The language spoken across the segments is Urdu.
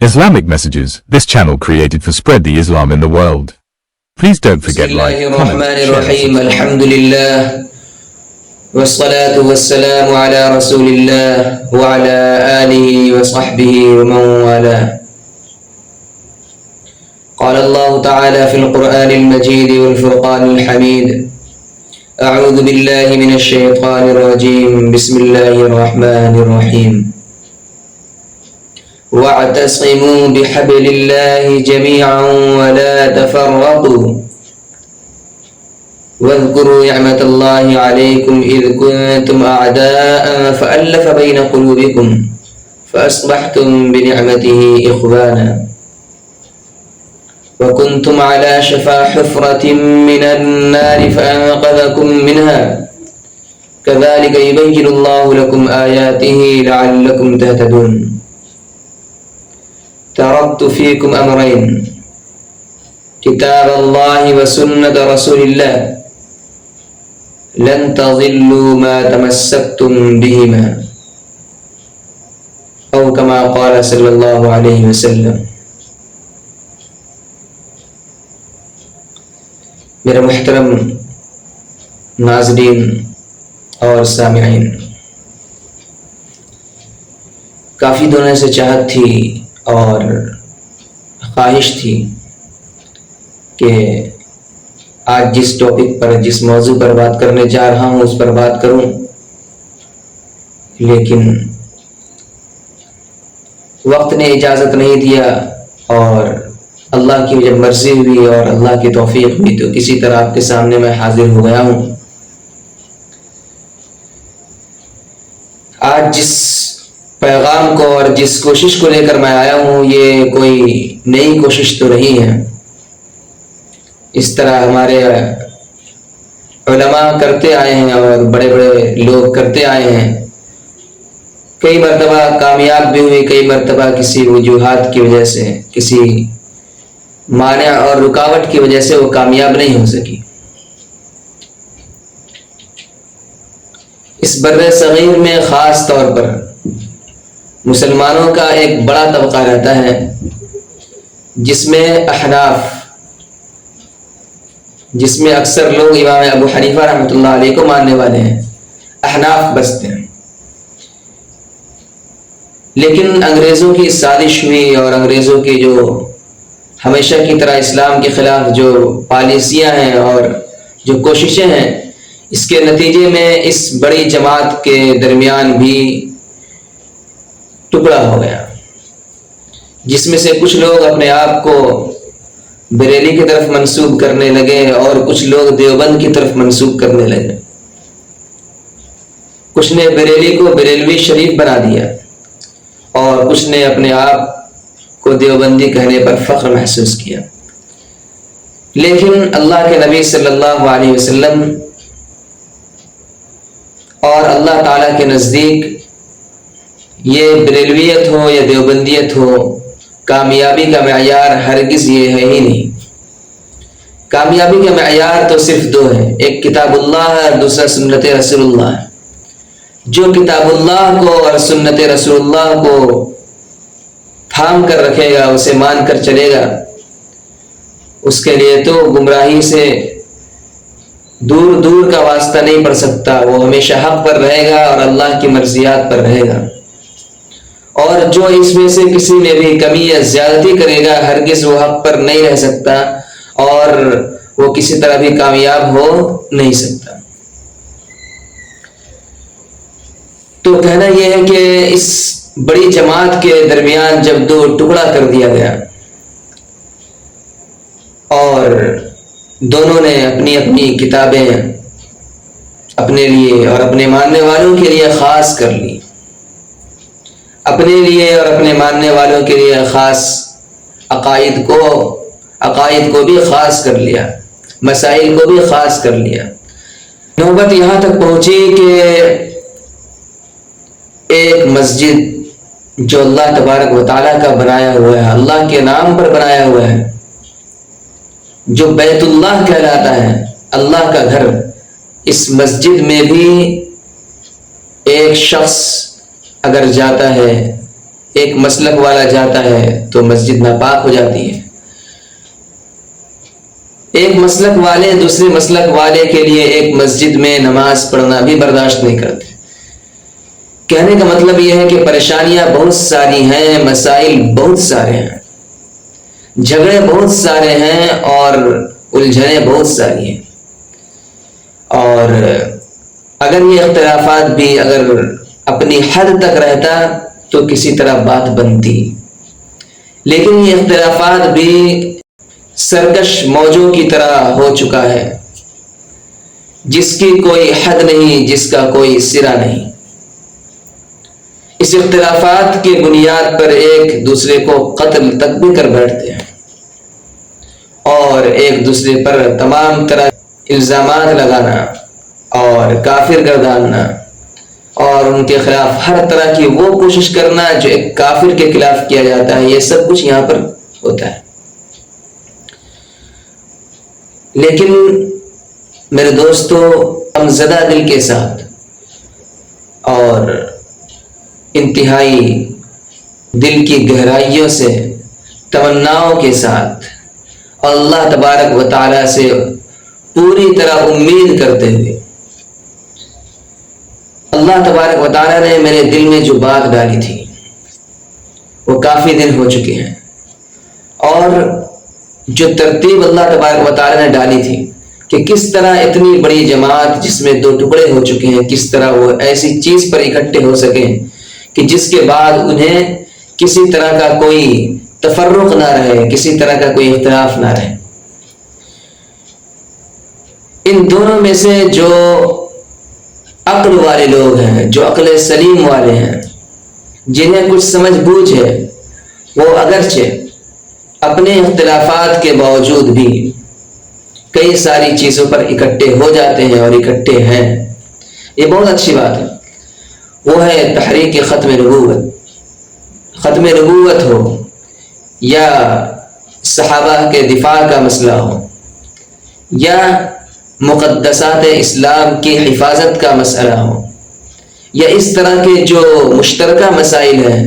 Islamic messages. This channel created for spread the Islam in the world. Please don't forget like, comment, share, Bismillahirrahmanirrahim. subscribe. Alhamdulillah. Wassalatu wassalamu ala rasulillah wa ala alihi wa sahbihi wa man wala. قال الله تعالى في القرآن المجيد والفرقان الحميد أعوذ بالله من الشيطان الرجيم بسم الله الرحمن الرحيم واعتصموا بحبل الله جميعا ولا تفرقوا واذكروا نعمة الله عليكم إذ كنتم أعداء فألف بين قلوبكم فأصبحتم بنعمته إخوانا وكنتم على شفا حفرة من النار فأنقذكم منها كذلك يبين الله لكم آياته لعلكم تهتدون تركت فيكم أمرين كتاب الله وسنة رسول الله لن تضلوا ما تمسكتم بهما أو كما قال صلى الله عليه وسلم. میرے محترم ناظرین اور سامعین، کافی دنوں سے چاہت تھی اور خواہش تھی کہ آج جس ٹاپک پر، جس موضوع پر بات کرنے جا رہا ہوں اس پر بات کروں، لیکن وقت نے اجازت نہیں دیا اور اللہ کی جب مرضی ہوئی اور اللہ کی توفیق ہوئی تو کسی طرح آپ کے سامنے میں حاضر ہو گیا ہوں. آج جس پیغام کو اور جس کوشش کو لے کر میں آیا ہوں یہ کوئی نئی کوشش تو نہیں ہے. اس طرح ہمارے علماء کرتے آئے ہیں اور بڑے بڑے لوگ کرتے آئے ہیں. کئی مرتبہ کامیاب بھی ہوئی، کئی مرتبہ کسی وجوہات کی وجہ سے، کسی مانع اور رکاوٹ کی وجہ سے وہ کامیاب نہیں ہو سکی. اس بر صغیر میں خاص طور پر مسلمانوں کا ایک بڑا طبقہ رہتا ہے جس میں احناف، جس میں اکثر لوگ امام ابو حنیفہ رحمۃ اللہ علیہ کو ماننے والے ہیں، احناف بستے ہیں. لیکن انگریزوں کی سازش ہوئی اور انگریزوں کی جو ہمیشہ کی طرح اسلام کے خلاف جو پالیسیاں ہیں اور جو کوششیں ہیں، اس کے نتیجے میں اس بڑی جماعت کے درمیان بھی ٹکڑا ہو گیا، جس میں سے کچھ لوگ اپنے آپ کو بریلی کی طرف منسوب کرنے لگے اور کچھ لوگ دیوبند کی طرف منسوب کرنے لگے. کچھ نے بریلی کو بریلوی شریف بنا دیا اور کچھ نے اپنے آپ کو دیوبندی کہنے پر فخر محسوس کیا. لیکن اللہ کے نبی صلی اللہ علیہ وسلم اور اللہ تعالیٰ کے نزدیک یہ بریلویت ہو یا دیوبندیت ہو، کامیابی کا معیار ہرگز یہ ہے ہی نہیں. کامیابی کا معیار تو صرف دو ہے، ایک کتاب اللہ ہے اور دوسرا سنت رسول اللہ ہے. جو کتاب اللہ کو اور سنت رسول اللہ کو تھام کر رکھے گا، اسے مان کر چلے گا، اس کے لیے تو گمراہی سے دور دور کا واسطہ نہیں پڑ سکتا. وہ ہمیشہ حق پر رہے گا اور اللہ کی مرضیات پر رہے گا. اور جو اس میں سے کسی میں بھی کمی یا زیادتی کرے گا ہرگز وہ حق پر نہیں رہ سکتا اور وہ کسی طرح بھی کامیاب ہو نہیں سکتا. تو کہنا یہ ہے کہ اس بڑی جماعت کے درمیان جب دو ٹکڑا کر دیا گیا اور دونوں نے اپنی اپنی کتابیں اپنے لیے اور اپنے ماننے والوں کے لیے خاص کر لی، اپنے لیے اور اپنے ماننے والوں کے لیے خاص عقائد کو بھی خاص کر لیا، مسائل کو بھی خاص کر لیا. نوبت یہاں تک پہنچی کہ ایک مسجد جو اللہ تبارک و تعالیٰ کا بنایا ہوا ہے، اللہ کے نام پر بنایا ہوا ہے، جو بیت اللہ کہلاتا ہے، اللہ کا گھر، اس مسجد میں بھی ایک شخص اگر جاتا ہے ایک مسلک والا جاتا ہے تو مسجد ناپاک ہو جاتی ہے، ایک مسلک والے دوسرے مسلک والے کے لیے ایک مسجد میں نماز پڑھنا بھی برداشت نہیں کرتے۔ کہنے کا مطلب یہ ہے کہ پریشانیاں بہت ساری ہیں، مسائل بہت سارے ہیں، جھگڑے بہت سارے ہیں اور الجھنیں بہت ساری ہیں، اور اگر یہ اختلافات بھی اگر اپنی حد تک رہتا تو کسی طرح بات بنتی، لیکن یہ اختلافات بھی سرکش موجوں کی طرح ہو چکا ہے، جس کی کوئی حد نہیں، جس کا کوئی سرا نہیں۔ اس اختلافات کی بنیاد پر ایک دوسرے کو قتل تک بھی کر بیٹھتے ہیں اور ایک دوسرے پر تمام طرح الزامات لگانا اور کافر گرداننا اور ان کے خلاف ہر طرح کی وہ کوشش کرنا جو ایک کافر کے خلاف کیا جاتا ہے، یہ سب کچھ یہاں پر ہوتا ہے۔ لیکن میرے دوستو، ہم زدہ دل کے ساتھ اور انتہائی دل کی گہرائیوں سے تمناؤں کے ساتھ اللہ تبارک و تعالی سے پوری طرح امید کرتے ہوئے، اللہ تبارک و تعالی نے میرے دل میں جو بات ڈالی تھی وہ کافی دن ہو چکے ہیں، اور جو ترتیب اللہ تبارک و تعالی نے ڈالی تھی کہ کس طرح اتنی بڑی جماعت جس میں 2 ٹکڑے ہو چکے ہیں، کس طرح وہ ایسی چیز پر اکٹھے ہو سکیں کہ جس کے بعد انہیں کسی طرح کا کوئی تفرق نہ رہے، کسی طرح کا کوئی اختلاف نہ رہے۔ ان دونوں میں سے جو عقل والے لوگ ہیں، جو عقل سلیم والے ہیں، جنہیں کچھ سمجھ بوجھ ہے، وہ اگرچہ اپنے اختلافات کے باوجود بھی کئی ساری چیزوں پر اکٹھے ہو جاتے ہیں اور اکٹھے ہیں، یہ بہت اچھی بات ہے۔ وہ ہے تحریک ختم نبوت، ختم نبوت ہو یا صحابہ کے دفاع کا مسئلہ ہو یا مقدسات اسلام کی حفاظت کا مسئلہ ہو، یا اس طرح کے جو مشترکہ مسائل ہیں،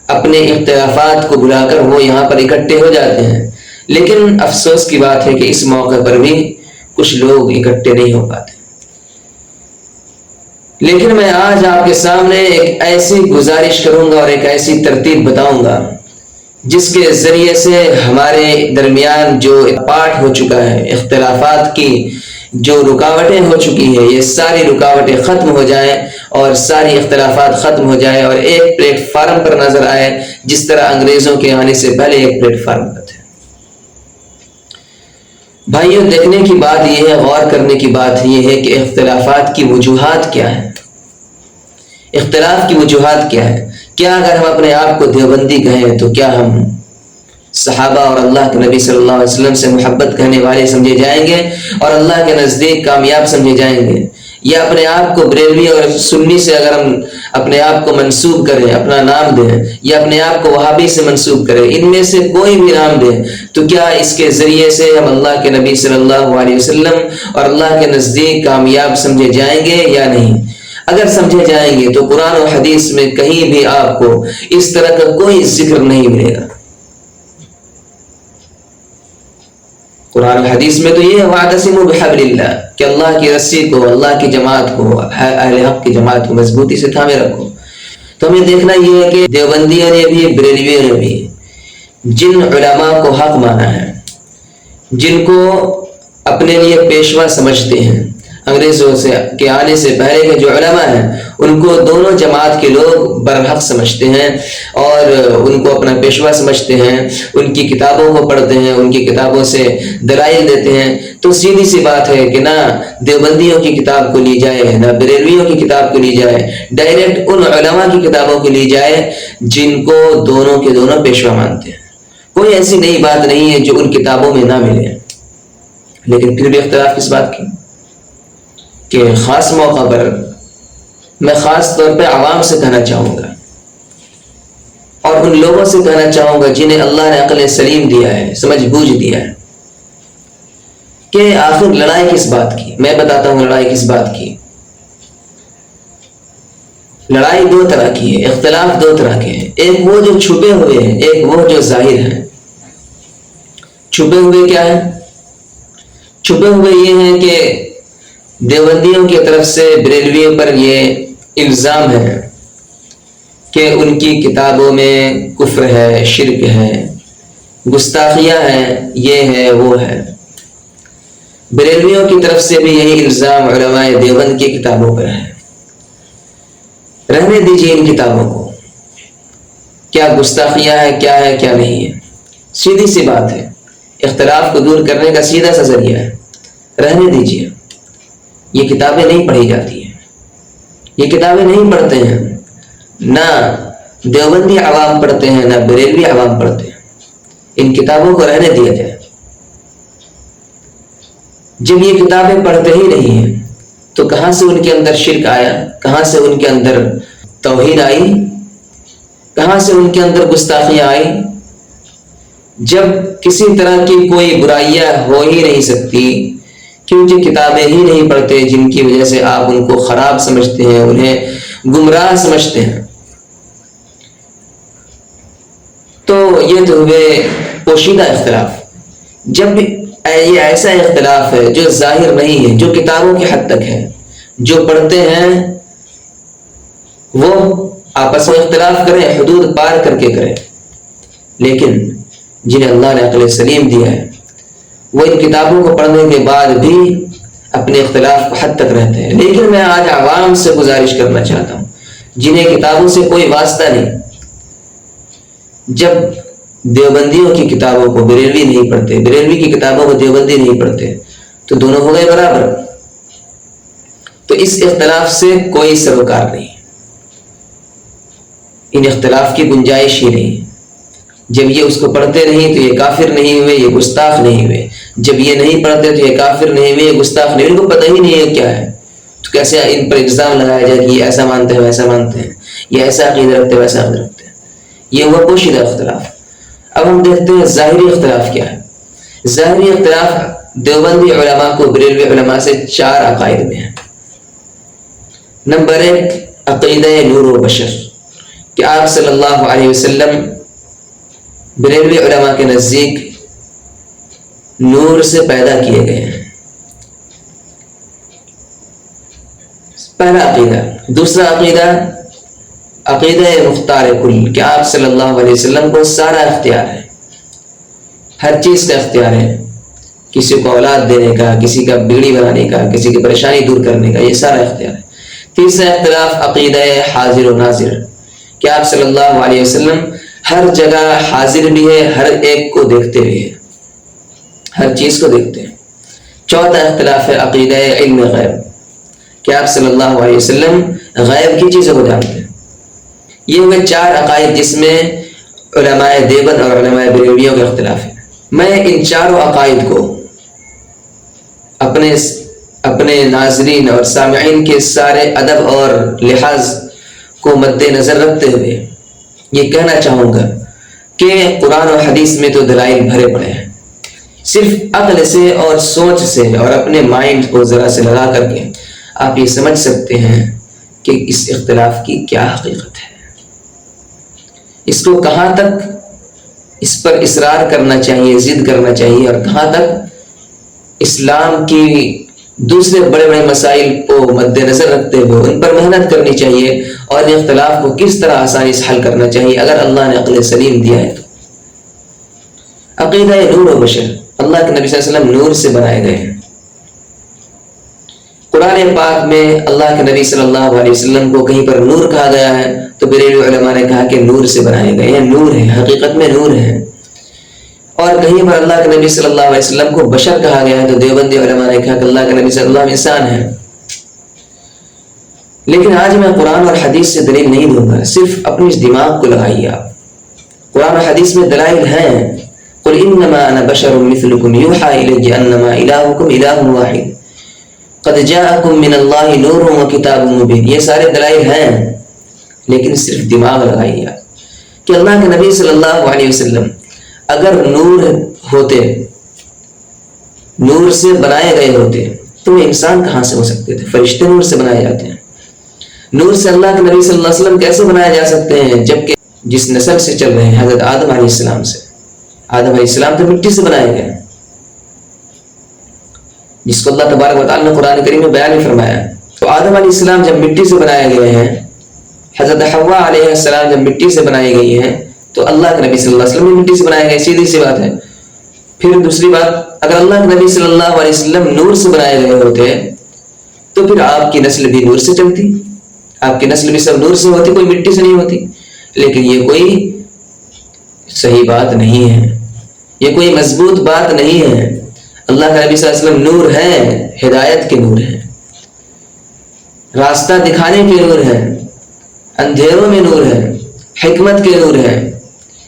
اپنے اختلافات کو بلا کر وہ یہاں پر اکٹھے ہو جاتے ہیں۔ لیکن افسوس کی بات ہے کہ اس موقع پر بھی کچھ لوگ اکٹھے نہیں ہو پاتے۔ لیکن میں آج آپ کے سامنے ایک ایسی گزارش کروں گا اور ایک ایسی ترتیب بتاؤں گا جس کے ذریعے سے ہمارے درمیان جو پاٹ ہو چکا ہے، اختلافات کی جو رکاوٹیں ہو چکی ہیں، یہ ساری رکاوٹیں ختم ہو جائیں اور ساری اختلافات ختم ہو جائیں اور ایک پلیٹ فارم پر نظر آئے، جس طرح انگریزوں کے آنے سے پہلے ایک پلیٹ فارم پر تھے۔ بھائیوں، دیکھنے کی بات یہ ہے، غور کرنے کی بات یہ ہے کہ اختلافات کی وجوہات کیا ہیں، اختلاف کی وجوہات کیا ہے۔ کیا اگر ہم اپنے آپ کو دیوبندی کہیں تو کیا ہم صحابہ اور اللہ کے نبی صلی اللہ علیہ وسلم سے محبت کرنے والے سمجھے جائیں گے اور اللہ کے نزدیک کامیاب سمجھے جائیں گے؟ یا اپنے آپ کو بریلوی اور سنی سے اگر ہم اپنے آپ کو منسوب کریں، اپنا نام دیں، یا اپنے آپ کو وہابی سے منسوب کریں، ان میں سے کوئی بھی نام دیں، تو کیا اس کے ذریعے سے ہم اللہ کے نبی صلی اللہ علیہ وسلم اور اللہ کے نزدیک کامیاب سمجھے جائیں گے یا نہیں؟ اگر سمجھے جائیں گے تو قرآن و حدیث میں کہیں بھی آپ کو اس طرح کا کوئی ذکر نہیں ملے گا۔ قرآن و حدیث میں تو یہ ہے وَاعْتَصِمُوا بِحَبْلِ اللَّهِ کہ اللہ کی رسی کو، اللہ کی جماعت کو، اہل حق کی جماعت کو مضبوطی سے تھامے رکھو۔ تو ہمیں دیکھنا یہ ہے کہ دیوبندیوں نے بھی، بریلویوں نے بھی جن علماء کو حق مانا ہے، جن کو اپنے لیے پیشوا سمجھتے ہیں، انگریزوں سے کے آنے سے پہلے کے جو علماء ہیں، ان کو دونوں جماعت کے لوگ برحق سمجھتے ہیں اور ان کو اپنا پیشوا سمجھتے ہیں، ان کی کتابوں کو پڑھتے ہیں، ان کی کتابوں سے دلائل دیتے ہیں۔ تو سیدھی سی بات ہے کہ نہ دیوبندیوں کی کتاب کو لی جائے، نہ بریلویوں کی کتاب کو لی جائے، ڈائریکٹ ان علماء کی کتابوں کو لی جائے جن کو دونوں کے دونوں پیشوا مانتے ہیں۔ کوئی ایسی نئی بات نہیں ہے جو ان کتابوں میں نہ ملے، لیکن پھر بھی اختلاف کس بات کی کہ خاص موقع پر میں خاص طور پہ عوام سے کہنا چاہوں گا اور ان لوگوں سے کہنا چاہوں گا جنہیں اللہ نے عقل سلیم دیا ہے، سمجھ بوجھ دیا ہے، کہ آخر لڑائی کس بات کی؟ میں بتاتا ہوں لڑائی کس بات کی۔ لڑائی 2 طرح کی ہے، اختلاف 2 طرح کے ہیں۔ ایک وہ جو چھپے ہوئے ہیں، ایک وہ جو ظاہر ہیں۔ چھپے ہوئے کیا ہے؟ چھپے ہوئے یہ ہیں کہ دیوبندیوں کی طرف سے بریلویوں پر یہ الزام ہے کہ ان کی کتابوں میں کفر ہے، شرک ہے، گستاخیاں ہیں، یہ ہے وہ ہے۔ بریلویوں کی طرف سے بھی یہی الزام علماء دیوبند کی کتابوں پر ہے۔ رہنے دیجیے ان کتابوں کو، کیا گستاخیاں ہے، کیا ہے کیا نہیں ہے، سیدھی سی بات ہے، اختلاف کو دور کرنے کا سیدھا سا ذریعہ ہے، رہنے دیجیے۔ یہ کتابیں نہیں پڑھی جاتی ہیں، یہ کتابیں نہیں پڑھتے ہیں، نہ دیوبندی عوام پڑھتے ہیں، نہ بریلوی عوام پڑھتے ہیں۔ ان کتابوں کو رہنے دیا جائے۔ جب یہ کتابیں پڑھتے ہی نہیں ہیں تو کہاں سے ان کے اندر شرک آیا، کہاں سے ان کے اندر توحید آئی، کہاں سے ان کے اندر گستاخیاں آئی؟ جب کسی طرح کی کوئی برائیاں ہو ہی نہیں سکتی، کیونکہ کتابیں ہی نہیں پڑھتے جن کی وجہ سے آپ ان کو خراب سمجھتے ہیں، انہیں گمراہ سمجھتے ہیں، تو یہ تو ہوئے پوشیدہ اختلاف۔ جب یہ ایسا اختلاف ہے جو ظاہر نہیں ہے، جو کتابوں کی حد تک ہے، جو پڑھتے ہیں وہ آپس میں اختلاف کریں، حدود پار کر کے کریں، لیکن جنہیں اللہ نے عقل سلیم دیا ہے وہ ان کتابوں کو پڑھنے کے بعد بھی اپنے اختلاف کو حد تک رہتے ہیں۔ لیکن میں آج عوام سے گزارش کرنا چاہتا ہوں جنہیں کتابوں سے کوئی واسطہ نہیں، جب دیوبندیوں کی کتابوں کو بریلوی نہیں پڑھتے، بریلوی کی کتابوں کو دیوبندی نہیں پڑھتے، تو دونوں ہو گئے برابر۔ تو اس اختلاف سے کوئی سروکار نہیں، ان اختلاف کی گنجائش ہی نہیں۔ جب یہ اس کو پڑھتے نہیں تو یہ کافر نہیں ہوئے، یہ گستاخ نہیں ہوئے، جب یہ نہیں پڑھتے تو یہ کافر نہیں ہوئے، یہ گستاخ نہیں ہوئے، ان کو پتہ ہی نہیں ہے کیا ہے، تو کیسے ان پر الزام لگایا جائے کہ یہ ایسا مانتے ہیں ویسا مانتے ہیں، یہ ایسا عقیدہ رکھتے ہیں ویسا عقیدہ رکھتے ہیں۔ یہ ہوا پوشیدہ اختلاف۔ اب ہم دیکھتے ہیں ظاہری اختلاف کیا ہے۔ ظاہری اختلاف دیوبندی علماء کو بریلوی علماء سے 4 عقائد میں ہے۔ نمبر 1 عقیدہ نور و بشر، کہ آپ صلی اللہ علیہ وسلم بریلوی علماء کے نزدیک نور سے پیدا کیے گئے ہیں، پہلا عقیدہ۔ دوسرا عقیدہ عقیدہ مختار کل، کہ آپ صلی اللہ علیہ وسلم کو سارا اختیار ہے، ہر چیز کا اختیار ہے، کسی کو اولاد دینے کا، کسی کا بگڑی بنانے کا، کسی کی پریشانی دور کرنے کا، یہ سارا اختیار ہے۔ تیسرا اختلاف عقیدہ حاضر و ناظر، کہ آپ صلی اللہ علیہ وسلم ہر جگہ حاضر بھی ہے، ہر ایک کو دیکھتے بھی ہے، ہر چیز کو دیکھتے ہیں۔ چوتھا اختلاف ہے عقیدہ علم غیب، کہ آپ صلی اللہ علیہ وسلم غیب کی چیزوں کو جانتے ہیں۔ یہ ہوئے 4 عقائد جس میں علماء دیوبند اور علماء بریلویوں کا اختلاف ہے۔ میں ان 4 عقائد کو اپنے ناظرین اور سامعین کے سارے ادب اور لحاظ کو مد نظر رکھتے ہوئے یہ کہنا چاہوں گا کہ قرآن اور حدیث میں تو دلائل بھرے پڑے ہیں، صرف عقل سے اور سوچ سے اور اپنے مائنڈ کو ذرا سے لگا کر کے آپ یہ سمجھ سکتے ہیں کہ اس اختلاف کی کیا حقیقت ہے، اس کو کہاں تک اس پر اصرار کرنا چاہیے، ضد کرنا چاہیے، اور کہاں تک اسلام کی دوسرے بڑے بڑے مسائل کو مد نظر رکھتے ہوئے ان پر محنت کرنی چاہیے، اور ان اختلاف کو کس طرح آسانی سے حل کرنا چاہیے اگر اللہ نے عقل سلیم دیا ہے تو۔ عقیدہ نور و بشر، اللہ کے نبی صلی اللہ علیہ وسلم نور سے بنائے گئے ہیں۔ قرآن پاک میں اللہ کے نبی صلی اللہ علیہ وسلم کو کہیں پر نور کہا گیا ہے تو بریلوی علماء نے کہا کہ نور سے بنائے گئے ہیں، نور ہے، حقیقت میں نور ہے۔ اور کہیں پر اللہ کے نبی صلی اللہ علیہ وسلم کو بشر کہا گیا ہے تو دیوبندی علماء نے کہا کہ اللہ کے نبی صلی اللہ علیہ وسلم انسان ہے۔ لیکن آج میں قرآن اور حدیث سے دلیل نہیں دوں گا، صرف اپنے اس دماغ کو لگائیے آپ۔ قرآن اور حدیث میں دلائل ہیں، قل انما انا بشر مثلکم یوحی الی انما الہکم الہ واحد قد جاءکم من اللہ نور و کتاب مبین، یہ سارے دلائل ہیں، لیکن صرف دماغ لگائیے آپ کہ اللہ کے نبی صلی اللہ علیہ وسلم اگر نور ہوتے، نور سے بنائے گئے ہوتے تو وہ انسان کہاں سے ہو سکتے تھے؟ فرشتے نور سے بنائے جاتے ہیں، نور سے اللہ کے نبی صلی اللہ علیہ وسلم کیسے بنائے جا سکتے ہیں جبکہ جس نسل سے چل رہے ہیں حضرت آدم علیہ السلام سے. آدم علیہ السلام تو مٹی سے بنائے گئے ہیں، جس کو اللہ تبارک و تعالیٰ نے قرآن کریم میں بیان بھی فرمایا. تو آدم علیہ السلام جب مٹی سے بنائے گئے ہیں، حضرت حوا علیہ السلام جب مٹی سے بنائی گئی ہیں، تو اللہ کے نبی صلی اللہ علیہ وسلم بھی مٹی سے بنائے گئے. سیدھی سی بات ہے. پھر دوسری بات، اگر اللہ کے نبی صلی اللہ علیہ وسلم نور سے بنائے گئے ہوتے تو پھر آپ کی نسل بھی نور سے چلتی، آپ کی نسل بھی سب نور سے ہوتی، کوئی مٹی سے نہیں ہوتی. لیکن یہ کوئی صحیح بات نہیں ہے، یہ کوئی مضبوط بات نہیں ہے. اللہ کے نبی صلی اللہ علیہ وسلم نور ہیں، ہدایت کے نور ہیں، راستہ دکھانے کے نور ہیں، اندھیروں میں نور ہے، حکمت کے نور ہے،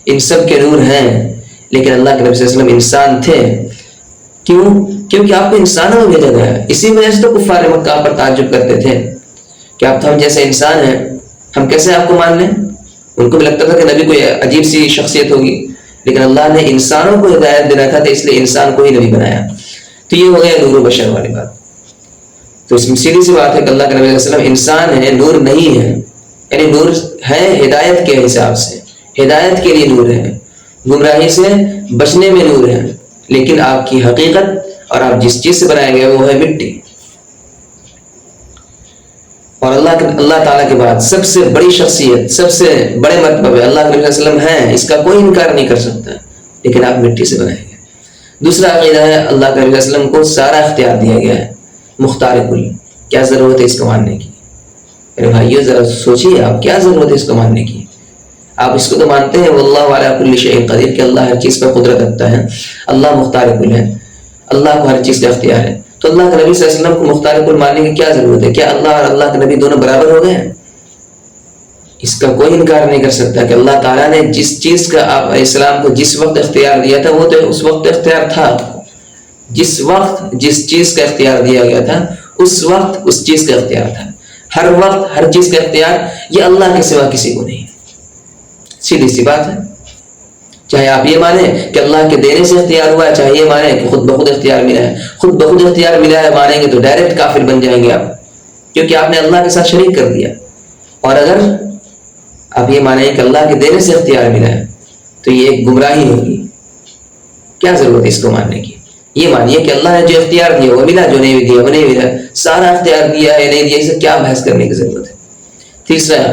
ان سب کے نور ہیں. لیکن اللہ کے نبی صلی اللہ علیہ وسلم انسان تھے. کیوں؟ کیونکہ آپ کو انسانوں میں بھیجا گیا ہے. اسی وجہ سے تو کفار مکہ پر تعجب کرتے تھے کہ آپ تو ہم جیسے انسان ہیں، ہم کیسے آپ کو مان لیں. ان کو بھی لگتا تھا کہ نبی کوئی عجیب سی شخصیت ہوگی، لیکن اللہ نے انسانوں کو ہدایت دینا تھا، تو اس لیے انسان کو ہی نبی بنایا. تو یہ ہو گیا نور و بشر والی بات. تو اس میں سیدھی سی بات ہے کہ اللہ کے نبی صلی اللہ علیہ وسلم انسان ہے، نور نہیں ہے. یعنی نور ہے ہدایت کے حساب سے، ہدایت کے لیے نور ہے، گمراہی سے بچنے میں نور ہے. لیکن آپ کی حقیقت اور آپ جس چیز سے بنائے گئے وہ ہے مٹی. اور اللہ تعالیٰ کے بعد سب سے بڑی شخصیت، سب سے بڑے مرتبے اللہ کے نبی صلی اللہ علیہ وسلم ہیں، اس کا کوئی انکار نہیں کر سکتا. لیکن آپ مٹی سے بنائے گئے. دوسرا عقیدہ ہے اللہ کے نبی صلی اللہ علیہ وسلم کو سارا اختیار دیا گیا ہے، مختار کل. کیا ضرورت ہے اس کو ماننے کی؟ میرے بھائیو ذرا سوچیے، آپ کیا ضرورت ہے اس کو ماننے کی؟ آپ اس کو تو مانتے ہیں واللہ علی کل شیء قدیر، کہ اللہ ہر چیز پر قدرت رکھتا ہے، اللہ مختار کل ہے، اللہ کو ہر چیز کا اختیار ہے. تو اللہ کے نبی صلی اللہ علیہ وسلم کو مختار کل ماننے کی کیا ضرورت ہے؟ کیا اللہ اور اللہ کے نبی دونوں برابر ہو گئے ہیں؟ اس کا کوئی انکار نہیں کر سکتا کہ اللہ تعالیٰ نے جس چیز کا آپ علیہ السلام کو جس وقت اختیار دیا تھا وہ تو اس وقت اختیار تھا. جس وقت جس چیز کا اختیار دیا گیا تھا اس وقت اس چیز کا اختیار تھا. ہر وقت ہر چیز کا اختیار یہ اللہ کے سوا کسی کو نہیں. سیدھی سی بات ہے. چاہے آپ یہ مانیں کہ اللہ کے دینے سے اختیار ہوا ہے، چاہے یہ مانیں کہ خود بخود اختیار ملا ہے. خود بخود اختیار ملا ہے مانیں گے تو ڈائریکٹ کافر بن جائیں گے آپ، کیونکہ آپ نے اللہ کے ساتھ شریک کر دیا. اور اگر آپ یہ مانیں کہ اللہ کے دینے سے اختیار ملا ہے تو یہ ایک گمراہی ہوگی. کیا ضرورت ہے اس کو ماننے کی؟ یہ مانیے کہ اللہ نے جو اختیار دیا وہ ملا، جو نہیں دیا وہ نہیں ملا. سارا اختیار دیا ہے نہیں دیا، اسے کیا بحث کرنے کی ضرورت ہے. تیسرا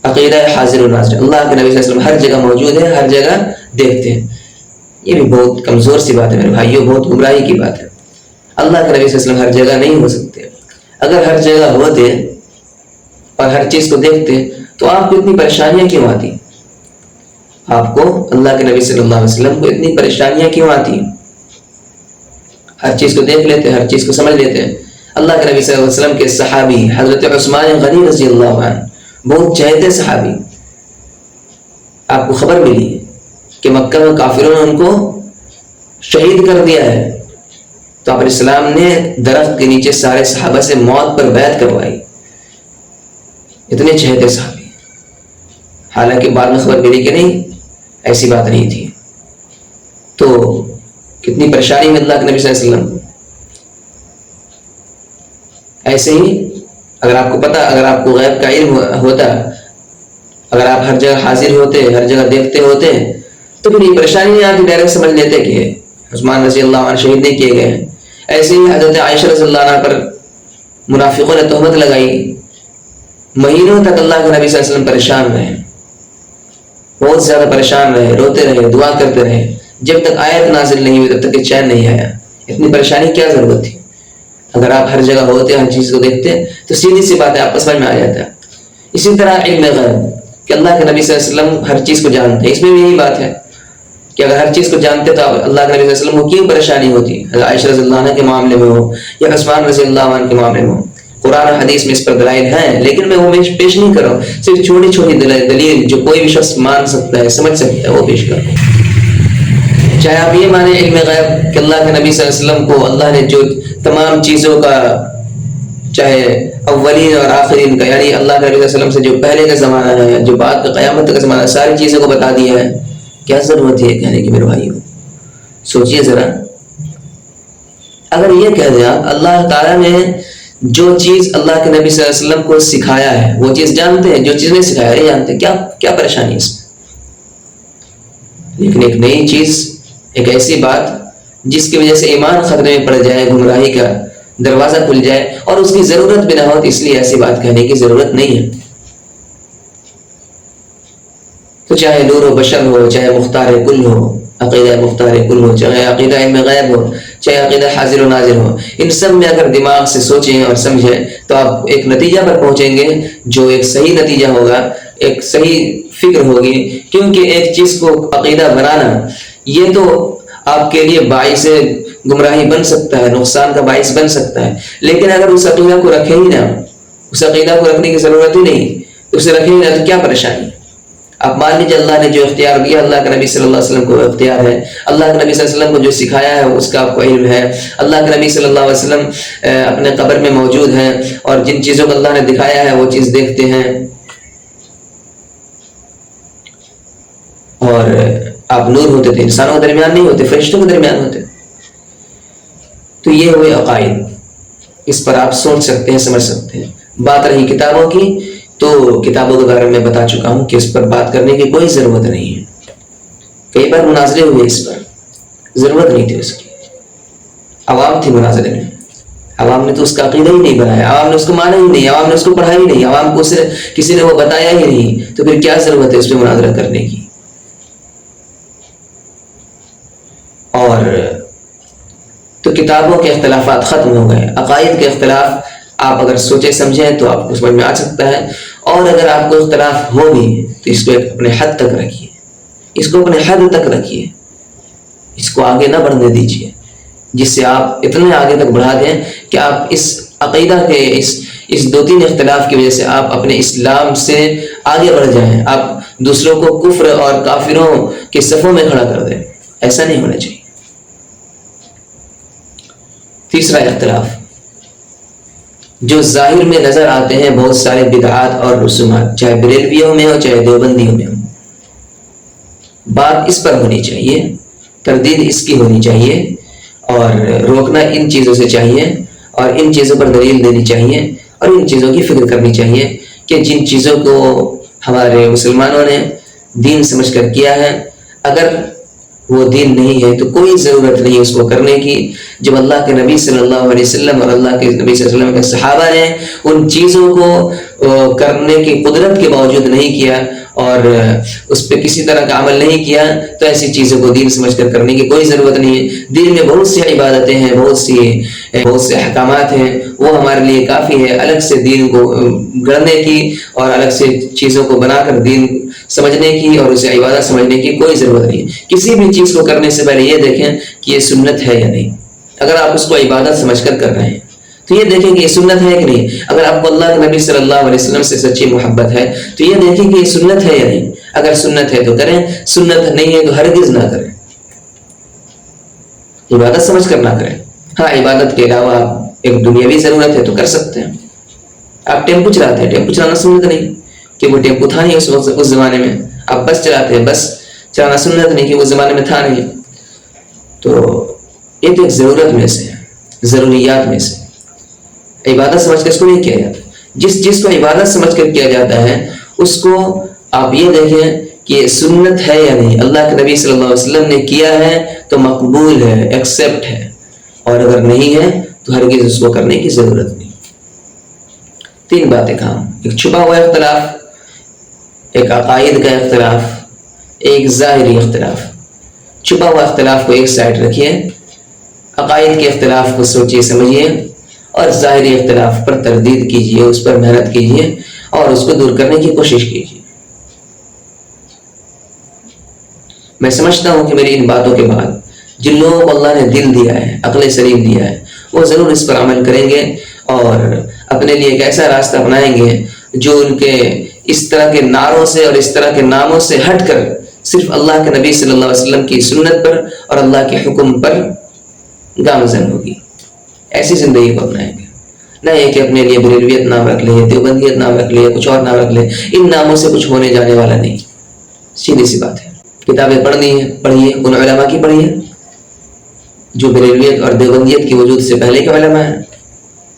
عقیدہ حاضر و ناظر. اللہ کے نبی صلی اللہ علیہ وسلم ہر جگہ موجود ہے، ہر جگہ دیکھتے ہیں. یہ بھی بہت کمزور سی بات ہے میرے بھائیوں، بہت گمراہی کی بات ہے. اللہ کے نبی صلی اللہ علیہ وسلم ہر جگہ نہیں ہو سکتے. اگر ہر جگہ ہوتے اور ہر چیز کو دیکھتے تو آپ کو اتنی پریشانیاں کیوں آتی؟ آپ کو اللہ کے نبی صلی اللہ علیہ وسلم کو اتنی پریشانیاں کیوں آتی؟ ہر چیز کو دیکھ لیتے، ہر چیز کو سمجھ لیتے ہیں. اللہ کے نبی صلی اللہ علیہ وسلم کے صحابی حضرت عثمان غنی رضی اللہ عنہ بہت چہتے صحابی، آپ کو خبر ملی کہ مکہ میں کافروں نے ان کو شہید کر دیا ہے، تو آپ علیہ السلام نے درخت کے نیچے سارے صحابہ سے موت پر بیعت کروائی. اتنے چہتے صحابی. حالانکہ بعد میں خبر ملی کہ نہیں، ایسی بات نہیں تھی. تو کتنی پریشانی میں اللہ کے نبی صلی اللہ علیہ وسلم. ایسے ہی اگر آپ کو پتہ، اگر آپ کو غیب کا علم ہوتا، اگر آپ ہر جگہ حاضر ہوتے، ہر جگہ دیکھتے ہوتے، تو پھر یہ پریشانی نہیں آتی، ڈائریکٹ سمجھ لیتے کہ عثمان رضی اللہ عنہ شہید نہیں کیے گئے ہیں. ایسے ہی حضرت عائشہ رضی اللہ عنہ پر منافقوں نے تہمت لگائی. مہینوں تک اللہ کے نبی صلی اللہ علیہ وسلم پریشان رہے، بہت زیادہ پریشان رہے، روتے رہے، دعا کرتے رہے، جب تک آیت نازل نہیں ہوئی تب تک کہ چین نہیں آیا. اتنی پریشانی کیا ضرورت تھی؟ اگر آپ ہر جگہ ہوتے، ہر چیز کو دیکھتے تو سیدھی سی بات ہے، آپ کو سمجھ میں آ جاتا ہے. اسی طرح علم غیب کہ اللہ کے نبی صلی اللہ علیہ وسلم ہر چیز کو جانتے ہیں، اس میں بھی یہی بات ہے کہ اگر ہر چیز کو جانتے تو اللہ کے نبی صلی اللہ علیہ وسلم کو کیوں پریشانی ہوتی؟ عائشہ رضی اللہ عنہ کے معاملے میں ہو یا عثمان رضی اللہ عنہ کے معاملے میں ہو. قرآن و حدیث میں اس پر دلائل ہیں، لیکن میں وہ پیش نہیں کر رہا ہوں. صرف چھوٹی چھوٹی دلیل جو کوئی بھی شخص مان سکتا ہے، سمجھ سکتا ہے، وہ پیش کر رہا ہوں. چاہے آپ یہ مانیں علم غیب کہ اللہ کے نبی صلی اللہ علیہ وسلم کو اللہ نے جو تمام چیزوں کا، چاہے اولین اور آخرین کا، یعنی اللہ کے نبی صلی اللہ علیہ وسلم سے جو پہلے کا زمانہ ہے، جو بعد کا قیامت تک کا زمانہ ہے، ساری چیزوں کو بتا دیا ہے. کیا ضرورت ہے کہنے کی میرے بھائیوں؟ سوچئے ذرا. اگر یہ کہہ دیں اللہ تعالیٰ نے جو چیز اللہ کے نبی صلی اللہ علیہ وسلم کو سکھایا ہے وہ چیز جانتے ہیں، جو چیز نہیں سکھایا نہیں جانتے، کیا پریشانی ہے اس میں؟ لیکن ایک نئی چیز، ایک ایسی بات جس کی وجہ سے ایمان خطرے میں پڑ جائے، گمراہی کا دروازہ کھل جائے اور اس کی ضرورت بھی نہ ہو، اس لیے ایسی بات کہنے کی ضرورت نہیں ہے۔ تو چاہے نور و بشر ہو، چاہے مختار کل ہو، عقیدہ مختار کل ہو، چاہے عقیدہ علم غیب ہو، چاہے عقیدہ حاضر و ناظر ہو، ان سب میں اگر دماغ سے سوچیں اور سمجھیں تو آپ ایک نتیجہ پر پہنچیں گے جو ایک صحیح نتیجہ ہوگا، ایک صحیح فکر ہوگی۔ کیونکہ ایک چیز کو عقیدہ بنانا یہ تو آپ کے لیے باعث گمراہی بن سکتا ہے، نقصان کا باعث بن سکتا ہے، لیکن اگر اس عقیدہ کو رکھے ہی نہ، اس عقیدہ کو رکھنے کی ضرورت ہی نہیں، اسے رکھے ہی نہ تو کیا پریشانی؟ آپ مان لیجیے اللہ نے جو اختیار دیا، اللہ کے نبی صلی اللہ علیہ وسلم کو اختیار ہے، اللہ کے نبی صلی اللہ علیہ وسلم کو جو سکھایا ہے اس کا آپ کو علم ہے، اللہ کے نبی صلی اللہ علیہ وسلم اپنے قبر میں موجود ہیں اور جن چیزوں کو اللہ نے دکھایا ہے وہ چیز دیکھتے ہیں، اور آپ نور ہوتے تھے، انسانوں کے درمیان نہیں ہوتے، فرشتوں کے درمیان ہوتے۔ تو یہ ہوئے عقائد، اس پر آپ سوچ سکتے ہیں، سمجھ سکتے ہیں۔ بات رہی کتابوں کی، تو کتابوں کے بارے میں بتا چکا ہوں کہ اس پر بات کرنے کی کوئی ضرورت نہیں ہے۔ کئی بار مناظرے ہوئے، اس پر ضرورت نہیں تھی اس کی، عوام تھی مناظرے میں، عوام نے تو اس کا عقیدہ ہی نہیں بنایا، عوام نے اس کو مانا ہی نہیں، عوام نے اس کو پڑھا ہی نہیں، عوام کو کسی نے وہ بتایا ہی نہیں، تو پھر کیا ضرورت ہے اس پہ مناظرہ کرنے کی؟ اور تو کتابوں کے اختلافات ختم ہو گئے، عقائد کے اختلاف آپ اگر سوچے سمجھیں تو آپ کو سمجھ میں آ سکتا ہے، اور اگر آپ کو اختلاف ہو بھی تو اس کو اپنے حد تک رکھیے، اس کو اپنے حد تک رکھیے، اس کو آگے نہ بڑھنے دیجیے، جس سے آپ اتنے آگے تک بڑھا دیں کہ آپ اس عقیدہ کے اس دو تین اختلاف کی وجہ سے آپ اپنے اسلام سے آگے بڑھ جائیں، آپ دوسروں کو کفر اور کافروں کے صفوں میں کھڑا کر دیں۔ ایسا نہیں ہونا چاہیے۔ تیسرا اختلاف جو ظاہر میں نظر آتے ہیں، بہت سارے بدعات اور رسومات، چاہے بریلویوں میں ہو چاہے دیوبندیوں میں ہو، بات اس پر ہونی چاہیے، تردید اس کی ہونی چاہیے، اور روکنا ان چیزوں سے چاہیے، اور ان چیزوں پر دلیل دینی چاہیے، اور ان چیزوں کی فکر کرنی چاہیے کہ جن چیزوں کو ہمارے مسلمانوں نے دین سمجھ کر کیا ہے، اگر وہ دین نہیں ہے تو کوئی ضرورت نہیں اس کو کرنے کی۔ جب اللہ کے نبی صلی اللہ علیہ وسلم اور اللہ کے نبی صلی اللہ علیہ وسلم کے صحابہ نے ان چیزوں کو کرنے کی قدرت کے باوجود نہیں کیا اور اس پہ کسی طرح کا عمل نہیں کیا، تو ایسی چیزوں کو دین سمجھ کر کرنے کی کوئی ضرورت نہیں ہے۔ دین میں بہت سی عبادتیں ہیں، بہت سے احکامات ہیں، وہ ہمارے لیے کافی ہے۔ الگ سے دین کو گڑھنے کی اور الگ سے چیزوں کو بنا کر دین سمجھنے کی اور اسے عبادت سمجھنے کی کوئی ضرورت نہیں ہے۔ کسی بھی چیز کو کرنے سے پہلے یہ دیکھیں کہ یہ سنت ہے یا نہیں۔ اگر آپ اس کو عبادت سمجھ کر کر رہے ہیں تو یہ دیکھیں کہ یہ سنت ہے کہ نہیں۔ اگر آپ کو اللہ کے نبی صلی اللہ علیہ وسلم سے سچی محبت ہے تو یہ دیکھیں کہ یہ سنت ہے یا نہیں۔ اگر سنت ہے تو کریں، سنت نہیں ہے تو ہرگز نہ کریں، عبادت سمجھ کر نہ کریں۔ ہاں، عبادت کے علاوہ ایک دنیاوی ضرورت ہے تو کر سکتے ہیں۔ آپ ٹیمپو چلاتے ہیں، ٹیمپو چلانا سنت نہیں کہ وہ ٹیمپو تھا نہیں اس زمانے میں۔ آپ بس چلاتے ہیں، بس چلانا سنت نہیں کہ وہ زمانے میں تھا نہیں۔ تو یہ تو ایک ضرورت میں سے، ضروریات میں سے، عبادت سمجھ کر اس کو نہیں کیا جاتا۔ جس چیز کو عبادت سمجھ کر کیا جاتا ہے اس کو آپ یہ دیکھیں کہ یہ سنت ہے یا نہیں۔ اللہ کے نبی صلی اللہ علیہ وسلم نے کیا ہے تو مقبول ہے، ایکسیپٹ ہے، اور اگر نہیں ہے تو ہرگز اس کو کرنے کی ضرورت نہیں۔ تین باتیں کہاں، ایک چھپا ہوا اختلاف، ایک عقائد کا اختلاف، ایک ظاہری اختلاف۔ چھپا ہوا اختلاف کو ایک سائڈ رکھیے، عقائد کے اختلاف کو سوچیے سمجھیے، اور ظاہری اختلاف پر تردید کیجیے، اس پر محنت کیجیے اور اس کو دور کرنے کی کوشش کیجیے۔ میں سمجھتا ہوں کہ میری ان باتوں کے بعد جن لوگوں کو اللہ نے دل دیا ہے، عقل سلیم دیا ہے، وہ ضرور اس پر عمل کریں گے اور اپنے لیے ایک ایسا راستہ بنائیں گے جو ان کے اس طرح کے نعروں سے اور اس طرح کے ناموں سے ہٹ کر صرف اللہ کے نبی صلی اللہ علیہ وسلم کی سنت پر اور اللہ کے حکم پر گامزن ہوگی۔ ایسی زندگی کو اپنائیں گے، نہ یہ کہ اپنے لیے بریلویت نام رکھ لے، دیوبندیت نام رکھ لے، کچھ اور نام رکھ لے۔ ان ناموں سے کچھ ہونے جانے والا نہیں، سیدھی سی بات ہے۔ کتابیں پڑھنی ہے پڑھیے، ان علماء کی پڑھیے جو بریلویت اور دیوبندیت کی وجود سے پہلے کے علماء ہیں،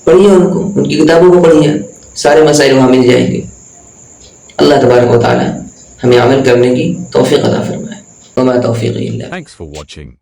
پڑھیے ان کو، ان کی کتابوں کو پڑھیے، سارے مسائل وہاں مل جائیں گے۔ اللہ تبارک و تعالی ہمیں عمل کرنے کی توفیق عطا فرمائے۔ وما توفیقی الا باللہ۔ Thanks for watching.